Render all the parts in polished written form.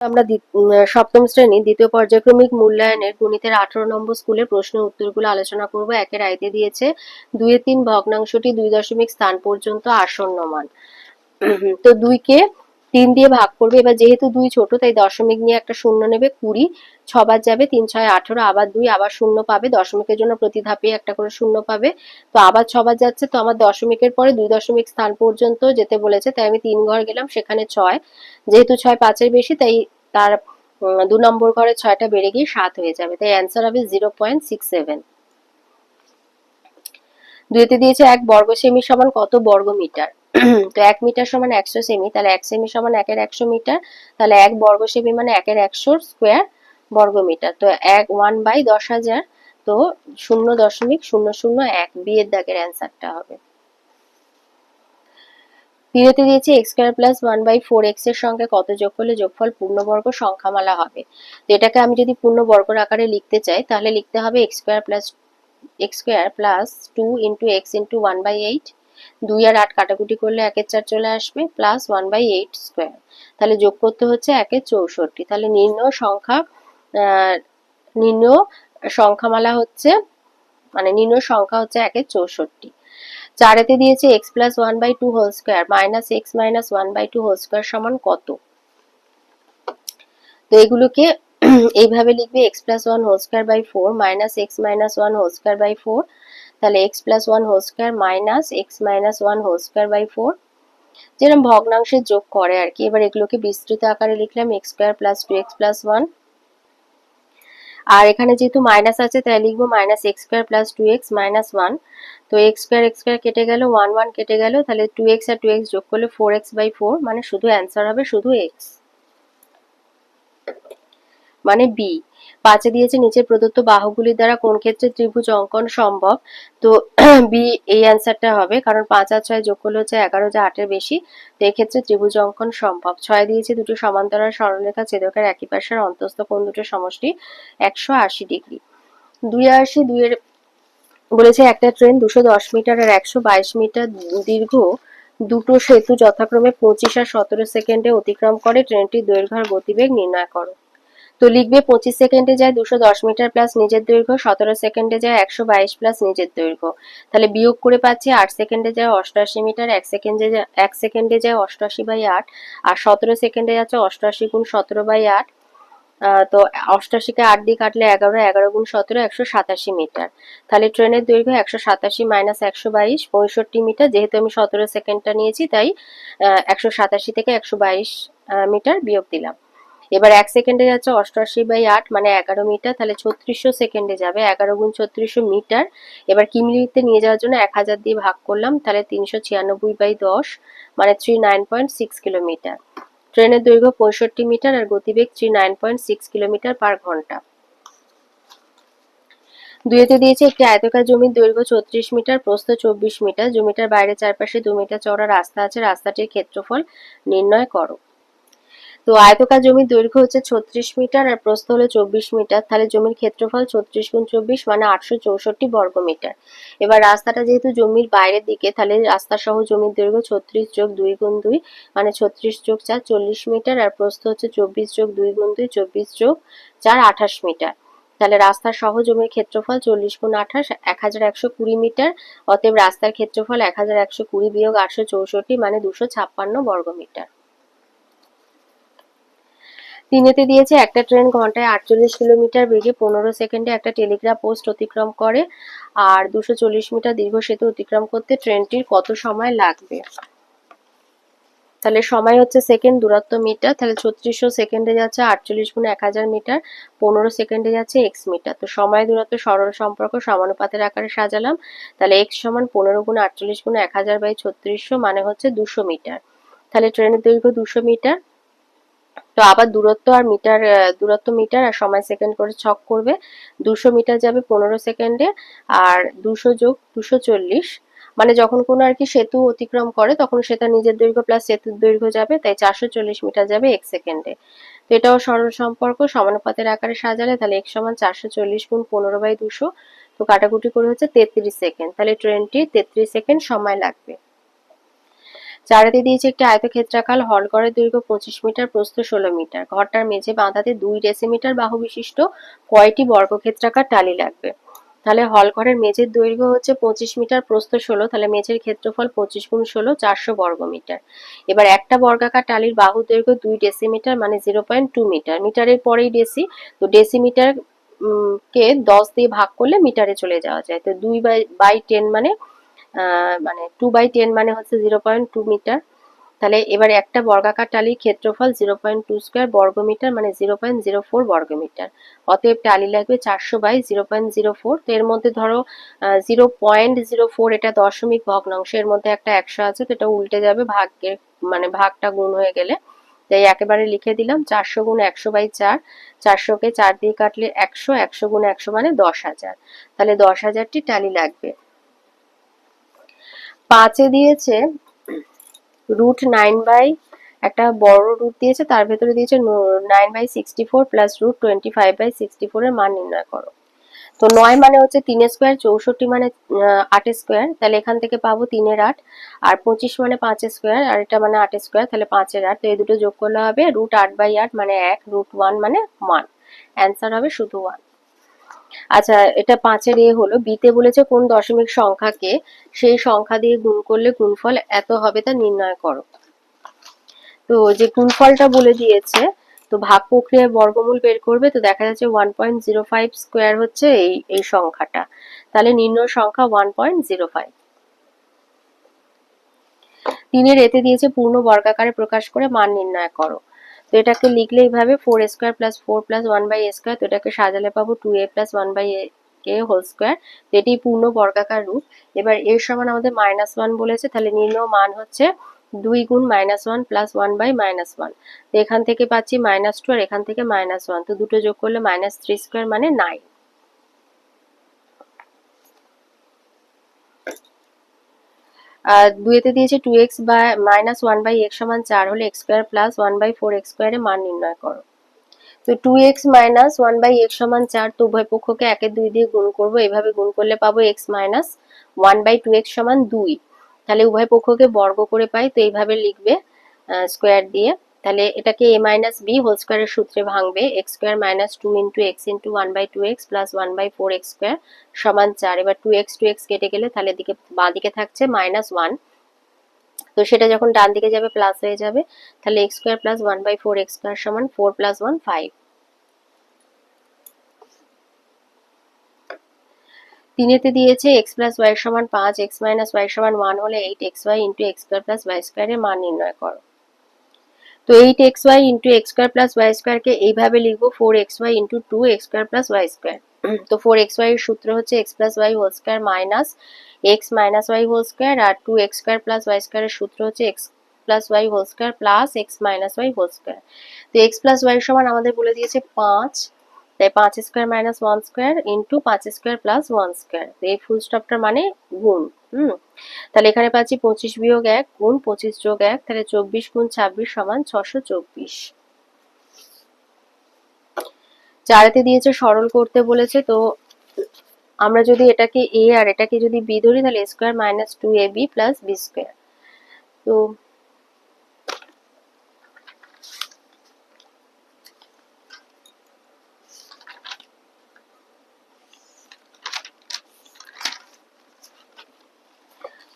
আমরা সপ্তম শ্রেণীর দ্বিতীয় পর্যায়ক্রমিক মূল্যায়নের গণিতের 18 নম্বর স্কুলের প্রশ্নের উত্তরগুলো আলোচনা করব। একের আইতে দিয়েছে 2/3 ভগ্নাংশটি 2 দশমিক স্থান পর্যন্ত আসন্ন মান। তো 2 কে 3 দিয়ে ভাগ করবে। এবার যেহেতু 2 ছোট তাই দশমিক নিয়ে একটা শূন্য নেবে। 20 6 বার যাবে, 3 6 18, আবার 2 আবার শূন্য পাবে। দশমিকের জন্য প্রতি ধাপে একটা করে শূন্য পাবে। তো আবার 6 বার যাচ্ছে, তো আমার দশমিকের পরে 2 দশমিক স্থান পর্যন্ত যেতে বলেছে, তাই আমি 3 ঘর গেলাম, সেখানে 6। যেহেতু 6 5-এর বেশি তাই তার 2 নম্বর ঘরে 6টা বেড়ে গিয়ে 7 হয়ে যাবে, তাই অ্যান্সার হবে 0.67। দুইতে দিয়েছে 1 বর্গ সেমি সমান কত বর্গ মিটার। তো 1 মিটার সমান 100 সেমি, তাহলে 1 সেমি সমান 1 এর 100 মিটার, তাহলে 1 বর্গ সেমি মানে 1 এর 100 স্কোয়ার বর্গ মিটার। তো 1/10,000, তো 0.001 বি এর দাগের অ্যান্সারটা হবে। তিনেতে দিয়েছে x স্কোয়ার প্লাস 1/4x এর সঙ্গে কত যোগ করলে যোগফল পূর্ণবর্গ সংখ্যামালা হবে। তো এটাকে আমি যদি পূর্ণবর্গের আকারে লিখতে চাই তাহলে লিখতে হবে x square plus 2 into x into 1/8। 2 আর 8 কাটাকুটি করলে 1 এর 4 চলে আসবে, প্লাস 1/8 স্কোয়ার। তাহলে যোগ করতে হচ্ছে 1 এর 64। তাহলে নির্ণয় সংখ্যামালা হচ্ছে, মানে নির্ণয় সংখ্যা হচ্ছে 1 এর 64। চারেতে দিয়েছে x plus 1/2 whole square minus X minus 1/2 whole square সমান কত। তো এগুলোকে এইভাবে লিখবে, x plus 1 whole square by 4 minus X minus 1 whole square by 4। তাহলে x plus 1 whole square minus X minus 1 whole square by 4, যেরকম ভগ্নাংশের যোগ করে আর কি। এবার এগুলোকে বিস্তৃত আকারে লিখলাম, x square plus 2x plus 1। আর এখানে যেহেতু মাইনাস আছে তাই লিখবো minus x square plus 2x minus 1। তো এক্স স্কোয়ার কেটে গেল, 1 1 কেটে গেল, তাহলে 2x আর 2x যোগ করলে 4x/4, মানে শুধু অ্যান্সার হবে শুধু x, মানে বি। পাঁচে দিয়েছে নিচে প্রদত্ত বাহুগুলির দ্বারা কোন ক্ষেত্রে ত্রিভুজ অঙ্কন সম্ভব। তো বি এই অ্যান্সারটা হবে, কারণ 5 আর 6 যোগ করলে হচ্ছে 11, যা 8-এর বেশি। তো এক্ষেত্রে ত্রিভুজ অঙ্কন সম্ভব। 6 দিয়েছে দুটো সমান্তরাল সরলরেখা ছেদকের একই পাশের অন্তঃস্থ কোণ দুটোর সমষ্টি 180 ডিগ্রি। 2 এর বলেছে একটা ট্রেন 210 মিটার আর 122 মিটার দীর্ঘ দুটো সেতু যথাক্রমে 25 আর 17 সেকেন্ডে অতিক্রম করে, ট্রেনটির দৈর্ঘ্য আর গতিবেগ নির্ণয় করো। তো লিখবে 25 সেকেন্ডে যায় 210 মিটার প্লাস নিজের দৈর্ঘ্য, 17 সেকেন্ডে যায় 122 প্লাস নিজের দৈর্ঘ্য। তাহলে বিয়োগ করে পাচ্ছি 8 সেকেন্ডে যায় 88 মিটার, 1 সেকেন্ডে যায় 88/8, আর 17 সেকেন্ডে যাচ্ছে 88 গুণ 17/8। তো 88-কে 8 দিয়ে কাটলে 11, 11 গুণ 17 187 মিটার। তাহলে ট্রেনের দৈর্ঘ্য 187 মাইনাস 122 65 মিটার। যেহেতু আমি 17 সেকেন্ডটা নিয়েছি তাই 187 থেকে 122 মিটার বিয়োগ দিলাম। এবার 1 সেকেন্ডে যাচ্ছে 88/8 মানে 11 মিটার, তাহলে 3600 সেকেন্ডে যাবে, 11 গুণ 3600 মিটার। এবার কিমিতে নিয়ে যাওয়ার জন্য 1000 দিয়ে ভাগ করলাম, তাহলে 396/10 মানে 39.6 কিলোমিটার। ট্রেনের দৈর্ঘ্য 65 মিটার আর গতিবেগ 39.6 কিলোমিটার পার ঘন্টা। দুইতে দিয়েছে একটি আয়তাকার জমির দৈর্ঘ্য 36 মিটার, প্রস্থ 24 মিটার, জমিটার বাইরে চারপাশে 2 মিটার চওড়া রাস্তা আছে, রাস্তাটির ক্ষেত্রফল নির্ণয় করো। তো আয়তাকার জমির দৈর্ঘ্য হচ্ছে 36 মিটার আর প্রস্থ হলো 24 মিটার, তাহলে জমির ক্ষেত্রফল 36 গুণ 24 মানে 864 বর্গ মিটার। এবার রাস্তাটা যেহেতু জমির বাইরের দিকে, তাহলে রাস্তা সহ জমির দৈর্ঘ্য 36 যোগ 2 গুণ 2 মানে 36 যোগ 4 40 মিটার, আর প্রস্থ হচ্ছে 24 যোগ 2 গুণ 2 24 যোগ 4 28 মিটার। তাহলে রাস্তার সহ জমির ক্ষেত্রফল 40 গুণ 28 1120 মিটার। অতএব রাস্তার ক্ষেত্রফল 1120 বিয়োগ 864 মানে 256 বর্গ মিটার। তিনেতে দিয়েছে একটা ট্রেন ঘন্টায় 48 কিলোমিটার বেগে 15 সেকেন্ডে একটা টেলিগ্রাফ পোস্ট অতিক্রম করে, আর 240 মিটার দীর্ঘ সেতু অতিক্রম করতে ট্রেনটির কত সময় লাগবে। তাহলে সময় হচ্ছে সেকেন্ড, দূরত্ব মিটার, তাহলে 3600 সেকেন্ডে যাচ্ছে 48 গুণ 1000 মিটার, 15 সেকেন্ডে যাচ্ছে এক্স মিটার। তো সময় দূরত্ব সরল সম্পর্ক সমানুপাতের আকারে সাজালাম, তাহলে এক্স সমান 15 গুণ 48 গুণ 1000/3600 মানে হচ্ছে 200 মিটার। তাহলে ট্রেনের দৈর্ঘ্য 200 মিটার। তো আবার দূরত্ব মিটার আর সময় সেকেন্ড করে ছক করবে। 200 মিটার যাবে 15 সেকেন্ডে, আর 200 যোগ 240 মানে যখন কোনো আর কি সেতু অতিক্রম করে তখন সেটা নিজের দৈর্ঘ্য প্লাস সেতুর দৈর্ঘ্য যাবে, তাই 440 মিটার যাবে 1 সেকেন্ডে। তো এটাও সরল সম্পর্ক সমানুপাতের আকারে সাজালে, তাহলে x সমান 440 গুণ 15/200। তো কাটাকুটি করে হচ্ছে 33 সেকেন্ড, তাহলে ট্রেনটি 33 সেকেন্ড সময় লাগবে। চারিতে দিয়েছে একটি আয়তক্ষেত্রাকার হল ঘরের দৈর্ঘ্য 25 মিটার, প্রস্থ 16 মিটার। ঘরটার মেঝে বাঁধাতে 2 ডেসিমিটার বাহু বিশিষ্ট কয়টি বর্গক্ষেত্রাকার টালি লাগবে? তাহলে হল ঘরের মেঝের দৈর্ঘ্য হচ্ছে 25 মিটার, প্রস্থ 16, তাহলে মেঝের ক্ষেত্রফল 25 গুণ 16, 400 বর্গমিটার। এবার একটা বর্গাকার টালির বাহুর দৈর্ঘ্য 2 ডেসিমিটার মানে 0.2 মিটার। মিটারের পরেই ডেসি, তো ডেসিমিটার কে 10 দিয়ে ভাগ করলে মিটারে চলে যাওয়া যায়। তো 2/10 মানে 2/10 মানে হচ্ছে 0.2 মিটার। তাহলে এবার একটা বর্গাকার টালির ক্ষেত্রফল 0.2 স্কোয়ার বর্গমিটার মানে 0.04 বর্গমিটার। অতএব টালি লাগবে 400/0.04। তো এর মধ্যে ধরো 0.04 এটা দশমিক ভগ্নাংশ, এর মধ্যে একটা 100 আছে, তো এটা উল্টে যাবে ভাগের, মানে ভাগটা গুণ হয়ে গেলে। তাই একেবারে লিখে দিলাম 400 গুণ 100/4। 400কে 4 দিয়ে কাটলে 100, 100 গুণ 100 মানে 10,000। তাহলে 10,000টি টালি লাগবে। 5-এ দিয়েছে √9 বাই, একটা বড় রুট দিয়েছে, তার ভেতরে দিয়েছে 9/64 প্লাস √25/64 এর মান নির্ণয় করো। তো 9 মানে হচ্ছে 3 স্কোয়ার, 64 মানে 8 স্কোয়ার, তাহলে এখান থেকে পাবো 3 এর 8, আর 25 মানে 5 স্কোয়ার, আর এটা মানে 8 স্কোয়ার, তাহলে 5 এর 8। তো এই দুটো যোগ করলে হবে √8/8 মানে 1, √1 মানে 1। অ্যান্সার হবে শুধু 1। আচ্ছা, এটা 5-এর হলো। বিতে বলেছে কোন দশমিক সংখ্যাকে সেই সংখ্যা দিয়ে গুণ করলে গুণফল এত হবে তা নির্ণয় করো। তো যে গুণফলটা বলে দিয়েছে, তো ভাগ প্রক্রিয়ায় বর্গমূল বের করবে। তো দেখা যাচ্ছে 1.05 স্কোয়ার হচ্ছে এই সংখ্যাটা, তাহলে নির্ণয় সংখ্যা 1.05। 3-এর এতে দিয়েছে পূর্ণ বর্গাকারে প্রকাশ করে মান নির্ণয় করো। তো এটাকে লিখলে এইভাবে 4a square plus 4 plus 1/a square, তো এটাকে সাজালে পাবো 2a plus 1/a whole square. তো এটি পূর্ণ বর্গাকার রূপ। এবার এর সমান আমাদের -1 বলেছে, তাহলে নির্ণয় মান হচ্ছে 2 গুণ -1 প্লাস 1/-1। তো এখান থেকে পাচ্ছি -2 আর এখান থেকে -1, তো দুটো যোগ করলে -3 স্কোয়ার মানে 9। আর 2-তে দিয়েছে 2x বা -1/x সমান 4 হলে x স্কোয়ার প্লাস 1/4x স্কোয়ারের মান নির্ণয় করো। তো 2x মাইনাস 1/x সমান 4, তো উভয় পক্ষকে 1 2 দিয়ে গুণ করব। এভাবে গুণ করলে পাবো x মাইনাস 1/2x সমান 2। তাহলে উভয় পক্ষকে বর্গ করে পাই, তো এইভাবে লিখবে স্কোয়ার দিয়ে। তাহলে এটাকে a মাইনাস b হোল স্কোয়ারের সূত্রে ভাঙবে, x square minus 2 into x into 1/2x plus 1/4x square সমান 4। এবার 2x কেটে গেলে তাহলে দিকে বাঁ দিকে থাকছে -1, তো সেটা যখন ডান দিকে যাবে প্লাস হয়ে যাবে। তাহলে x square plus 1/4x square সমান 4 প্লাস 1 5। 3-তে দিয়েছে x প্লাস y সমান 5, x মাইনাস y সমান 1 হলে 8xy into x square plus y স্কোয়ারের মান নির্ণয় করো। তো 8xy into x square plus y স্কোয়ারকে এইভাবে লিখবো 4xy into 2x square plus y square. তো 4xy এর সূত্র হচ্ছে x plus y whole square minus x minus y whole square, আর 2x স্কোয়ার প্লাস y স্কোয়ারের সূত্র হচ্ছে x plus y whole square plus x minus y whole square. তো x plus y সমান আমাদের বলে দিয়েছে 5, তাই 5 square minus 1 square into 5 square plus 1 square. তো এই ফুল স্টপটার মানে গুণ। তাহলে এখানে পাচ্ছি 25 বিয়োগ 1 গুণ 25 যোগ 1, তাহলে 24 গুণ 26 সমান 624। 4-তে দিয়েছে সরল করতে বলেছে। তো আমরা যদি এটাকে a আর এটাকে যদি b ধরি, তাহলে a square minus 2ab plus b square. তো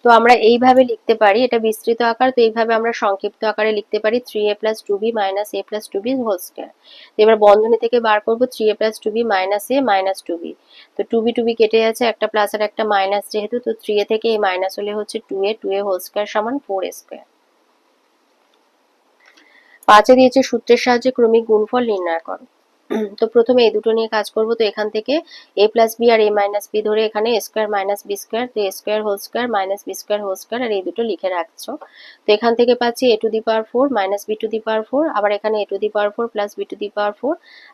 তো আমরা এইভাবে লিখতে পারি, এটা বিস্তৃত আকার, তো এইভাবে আমরা সংক্ষিপ্ত আকারে লিখতে পারি 3a plus 2b minus a plus 2b whole square. তো এবার বন্ধনী থেকে বার করবো 3a plus 2b minus a minus 2b। তো 2b কেটে যাচ্ছে, একটা প্লাস আর একটা মাইনাস যেহেতু, তো 3a থেকে এই মাইনাস হলে হচ্ছে 2a হোল স্কোয়ার সমান 4a স্কোয়ার। 5-এ দিয়েছে সূত্রের সাহায্যে ক্রমিক গুণফল নির্ণয় করো। তো প্রথমে এই দুটো নিয়ে কাজ করব। তো এখান থেকে a প্লাস বি আর a মাইনাস বি ধরে এখানে a square minus b square, তো a square whole square minus b square whole square, আর এই দুটো লিখে রাখছো। তো এখান থেকে পাচ্ছি a to the power 4 minus b to the power 4, আবার এখানে a to the power 4 plus b to the power 4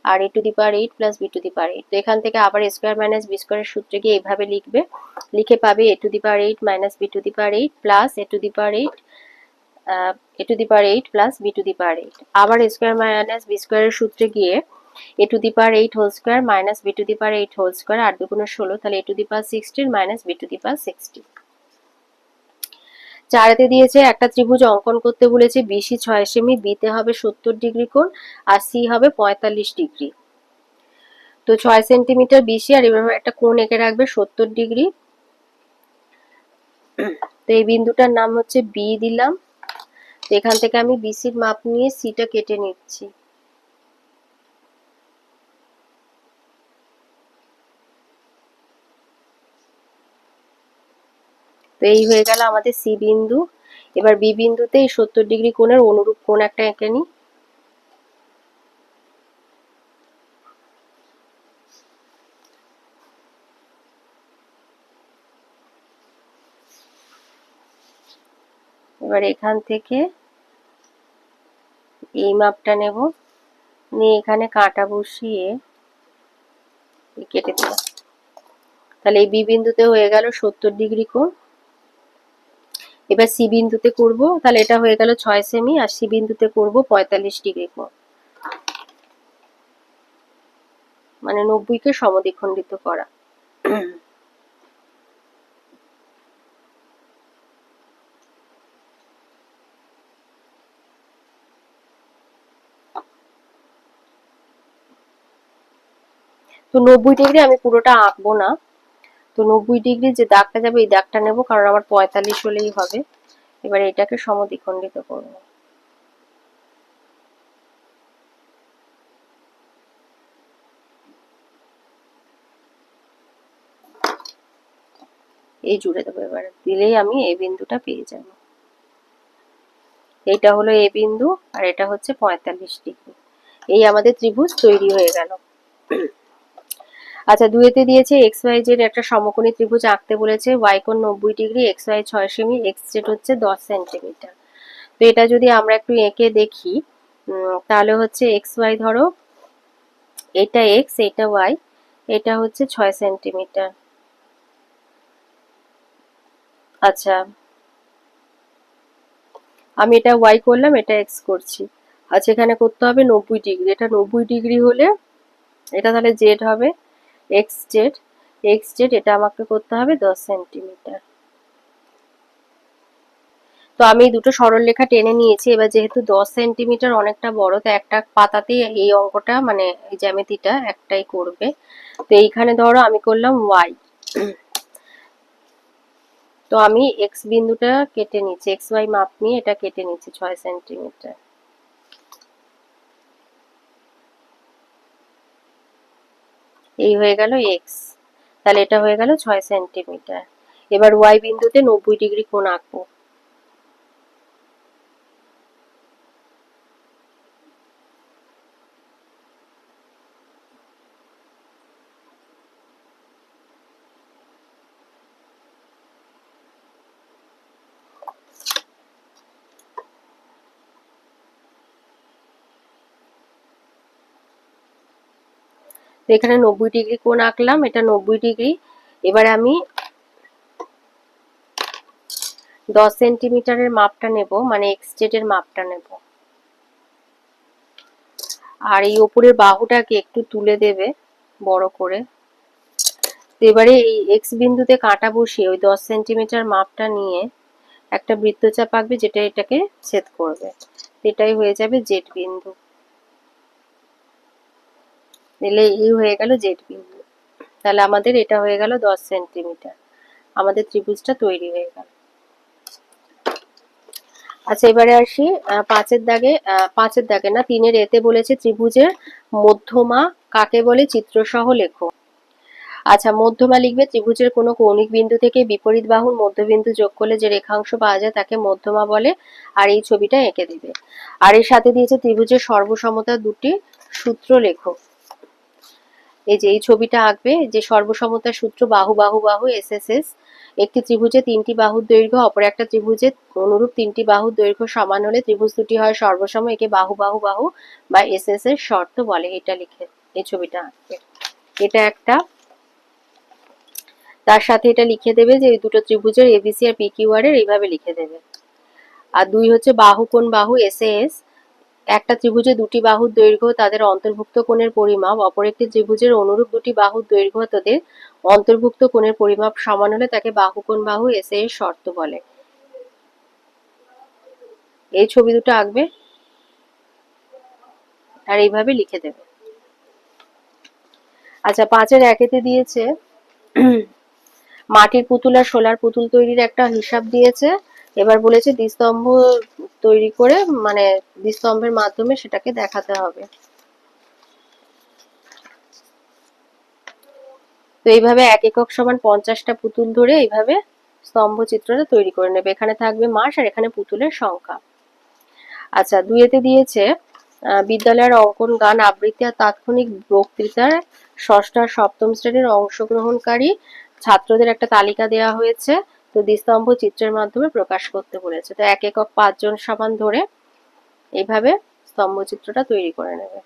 আর a to the power 8 plus b to the power 8। তো এখান থেকে আবার a স্কোয়ার মাইনাস বি স্কোয়ারের সূত্রে গিয়ে এইভাবে লিখবে, লিখে পাবে a to the power 8 minus b to the power 8 plus a to the power 8 a to the power 8 plus b to the power 8। আবার a স্কোয়ার মাইনাস b স্কোয়ারের সূত্রে গিয়ে a to the power 8 whole square minus b to the power 8 whole square, 8 দুগুণে 16, তাহলে a to the power 16 minus b to the power 16। 4 দিয়েছে একটা ত্রিভুজ অঙ্কন করতে বলেছে, বিসি 6 সেমি, বিতে হবে 70° কোণ আর সি হবে 45°। তো 6 সেন্টিমিটার বিসি আর এভাবে একটা কোণ এঁকে রাখবে 70°। তো এই বিন্দুটার নাম হচ্ছে বি দিলাম। তো এখান থেকে আমি বিসির মাপ নিয়ে সিটা কেটে নিচ্ছি। তো এই হয়ে গেল আমাদের সি বিন্দু। এবার বি বিন্দুতে এই 70° কোণের অনুরূপ কোণ একটা এঁকে নিই। এবার এখান থেকে এই মাপটা নেব, নিয়ে এখানে কাটা বসিয়ে কেটে দিলাম। তাহলে এই বি বিন্দুতে হয়ে গেল 70° কোণ। এবার সি বিন্দুতে করব, তাহলে এটা হয়ে গেল 6 সেমি, আর সি বিন্দুতে করব 45° কোণ, মানে 90কে সমদ্বিখণ্ডিত করা। তো 90° আমি পুরোটা আঁকবো না, তো 90° যে দাগটা যাবে এই দাগটা নেব, কারণ আমার 45 হলেই হবে। এবার এটাকে সমদ্বিখণ্ডিত করব। এই জুড়ে দেবো, এবার দিলেই আমি এই বিন্দুটা পেয়ে যাব। এইটা হলো এ বিন্দু আর এটা হচ্ছে 45°। এই আমাদের ত্রিভুজ তৈরি হয়ে গেল। আচ্ছা, 2 দিয়েছে এক্স ওয়াই জেড একটা সমকোণী ত্রিভুজ আঁকতে বলেছে, ওয়াই কোণ 90°, এক্স ওয়াই 6 সেমি, এক্স জেড হচ্ছে 10 সেন্টিমিটার। তো এটা যদি আমরা একটু এঁকে দেখি, তাহলে হচ্ছে এক্স ওয়াই, ধরো এটা এক্স, এটা ওয়াই, এটা হচ্ছে 6 সেন্টিমিটার। আচ্ছা, আমি এটা ওয়াই করলাম, এটা এক্স করছি। আচ্ছা, এখানে করতে হবে 90°। এটা 90° হলে এটা তাহলে জেড হবে, এক্স জেড। এক্স জেড এটা আমাকে করতে হবে 10 সেন্টিমিটার। তো আমি দুটো সরলরেখা টেনে নিয়েছি। এবার যেহেতু 10 সেন্টিমিটার অনেকটা বড়, তো একটা পাতাতে এই অঙ্কটা, মানে এই জ্যামিতিটা একটাই করবে। তো এইখানে ধরো আমি করলাম ওয়াই, তো আমি এক্স বিন্দুটা কেটে নিচ্ছি, এক্স ওয়াই মাপ নিয়ে এটা কেটে নিচ্ছি 6 সেন্টিমিটার। এই হয়ে গেল এক্স, তাহলে এটা হয়ে গেল 6 সেন্টিমিটার। এবার ওয়াই বিন্দুতে 90° কোণ আঁকবো। তো এখানে 90° কোণ আঁকলাম, এটা 90°। এবার আমি 10 সেন্টিমিটারের মাপটা নেব, মানে এক্স জেড এর মাপটা নেব। আর এই ওপরের বাহুটাকে একটু তুলে দেবে বড় করে। তো এবারে এই এক্স বিন্দুতে কাটা বসিয়ে ওই 10 সেন্টিমিটার মাপটা নিয়ে একটা বৃত্তচাপ আঁকবে, যেটা এটাকে ছেদ করবে। এটাই হয়ে যাবে জেড বিন্দু। দিলে এই হয়ে গেল জেড বিন্দু। তাহলে আমাদের এটা হয়ে গেল 10 সেন্টিমিটার, আমাদের ত্রিভুজটা তৈরি হয়ে গেল। আচ্ছা, এবারে আসি 5-এর দাগে না, 3-এর এতে বলেছে ত্রিভুজের মধ্যমা কাকে বলে, চিত্রসহ লেখো। আচ্ছা, মধ্যমা লিখবে ত্রিভুজের কোনো কৌণিক বিন্দু থেকে বিপরীত বাহুর মধ্যবিন্দু যোগ করলে যে রেখাংশ পাওয়া যায় তাকে মধ্যমা বলে। আর এই ছবিটা এঁকে দেবে। আর এর সাথে দিয়েছে ত্রিভুজের সর্বসমতা দুটি সূত্র লেখো। এই যে এই ছবিটা আঁকবে, যে সর্বসমতার সূত্র বাহু বাহু বাহু এস এস এস। একটি ত্রিভুজে 3টি বাহুর দৈর্ঘ্য অপর একটা ত্রিভুজের অনুরূপ 3টি বাহুর দৈর্ঘ্য সমান হলে ত্রিভুজ দুটি হয় সর্বসম, একে বাহু বাহু বাহু বা এস এস এর শর্ত বলে। এটা লিখে এই ছবিটা আঁকবে। এটা একটা। তার সাথে এটা লিখে দেবে যে এই দুটো ত্রিভুজের এবিসি আর পিকিউ আর এর এইভাবে লিখে দেবে। আর 2 হচ্ছে বাহু কোণ বাহু এস এস। একটা ত্রিভুজে দুটি বাহুর দৈর্ঘ্য তাদের অন্তর্ভুক্ত কোণের পরিমাপ অপর একটি ত্রিভুজের অনুরূপ দুটি বাহুর দৈর্ঘ্য তাদের অন্তর্ভুক্ত কোণের পরিমাপ সমান হলে তাকে বাহু কোণ বাহু এস এর শর্ত বলে। এই ছবি দুটো আঁকবে আর এইভাবে লিখে দেবে। আচ্ছা, 5-এর 1-এতে দিয়েছে মাটির পুতুল আর শোলার পুতুল তৈরির একটা হিসাব দিয়েছে। এবার বলেছে দ্বিস্তম্ভ তৈরি করে, মানে দ্বিস্তম্ভের মাধ্যমে সেটাকে দেখাতে হবে। তো এইভাবে 1 একক = 50টা পুতুল ধরে এইভাবে স্তম্ভ চিত্রটা তৈরি করে নেবে। এখানে থাকবে মাস আর এখানে পুতুলের সংখ্যা। আচ্ছা, 2-এতে দিয়েছে বিদ্যালয়ের অঙ্কন, গান, আবৃত্তি আর তাৎক্ষণিক বক্তৃতার ষষ্ঠ আর সপ্তম শ্রেণীর অংশগ্রহণকারী ছাত্রদের একটা তালিকা দেওয়া হয়েছে। তো দ্বিস্তম্ভ চিত্রের মাধ্যমে প্রকাশ করতে বলেছে। তো 1 একক 5 জন সমান ধরে এইভাবে স্তম্ভ চিত্রটা তৈরি করে নেবে।